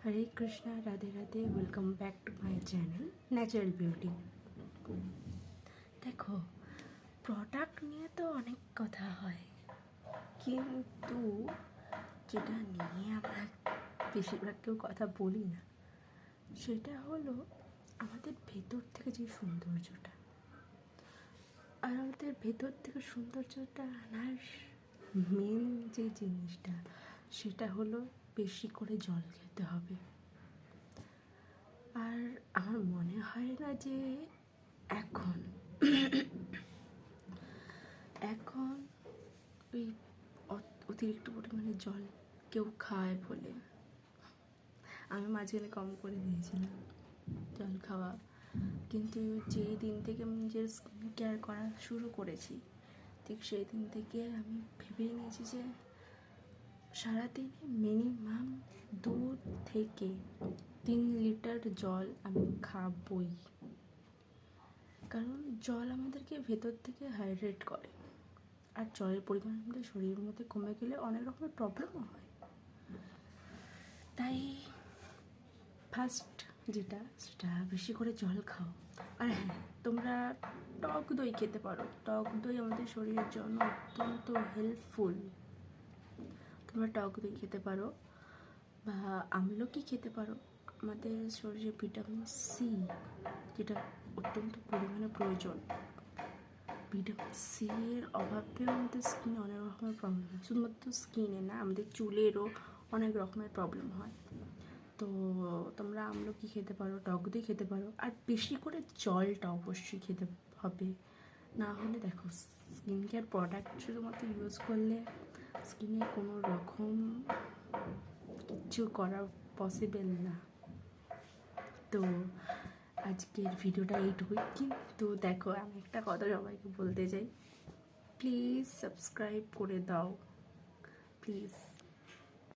Hare Krishna, Radhe Radhe. Welcome back to my channel natural beauty. দেখো, product নিয়ে তো অনেক কথা হয়, কিন্তু যেটা নিয়ে আমরা বেশিরভাগ কেউ কথা বলি না, সেটা হলো আমাদের ভেতর থেকে যে সৌন্দর্যটা। আর আমাদের ভেতর থেকে সৌন্দর্যটা আনার মেন যে জিনিসটা, সেটা হলো বেশি করে জল খেতে হবে। আর আমার মনে হয় না যে এখন ওই অতিরিক্ত পরিমাণে জল কেউ খায় বলে। আমি মাঝখানে কম করে দিয়েছিলাম জল খাওয়া, কিন্তু যেই দিন থেকে আমি নিজের স্কিন কেয়ার করা শুরু করেছি, ঠিক সেই দিন থেকে আমি ভেবেই নিয়েছি যে সারাদিনে মিনিমাম 2 থেকে 3 লিটার জল আমি খাবই। কারণ জল আমাদেরকে ভেতর থেকে হাইড্রেট করে, আর জলের পরিমাণ আমাদের শরীরের মধ্যে কমে গেলে অনেক রকমের প্রবলেমও হয়। তাই ফার্স্ট যেটা, সেটা বেশি করে জল খাও। আর হ্যাঁ, তোমরা টক দই খেতে পারো। টক দই আমাদের শরীরের জন্য অত্যন্ত হেল্পফুল। তোমরা টক দই খেতে পারো, বা আমলকি খেতে পারো। আমাদের শরীরে ভিটামিন সি, যেটা অত্যন্ত পরিমাণে প্রয়োজন। ভিটামিন সি এর অভাবেও আমাদের স্কিনে অনেক রকমের প্রবলেম হয়। শুধুমাত্র স্কিনে না, আমাদের চুলেরও অনেক রকমের প্রবলেম হয়। তো তোমরা আমলকি খেতে পারো, টক দই খেতে পারো, আর বেশি করে জলটা অবশ্যই খেতে হবে। না হলে দেখো, স্কিন কেয়ার প্রোডাক্ট শুধুমাত্র ইউজ করলে স্কিনে কোনো রকম কিছু করা পসিবল না। তো আজকের ভিডিওটা এইটুকুই। কিন্তু দেখো, আমি একটা কথা সবাইকে বলতে চাই, প্লিজ সাবস্ক্রাইব করে দাও, প্লিজ।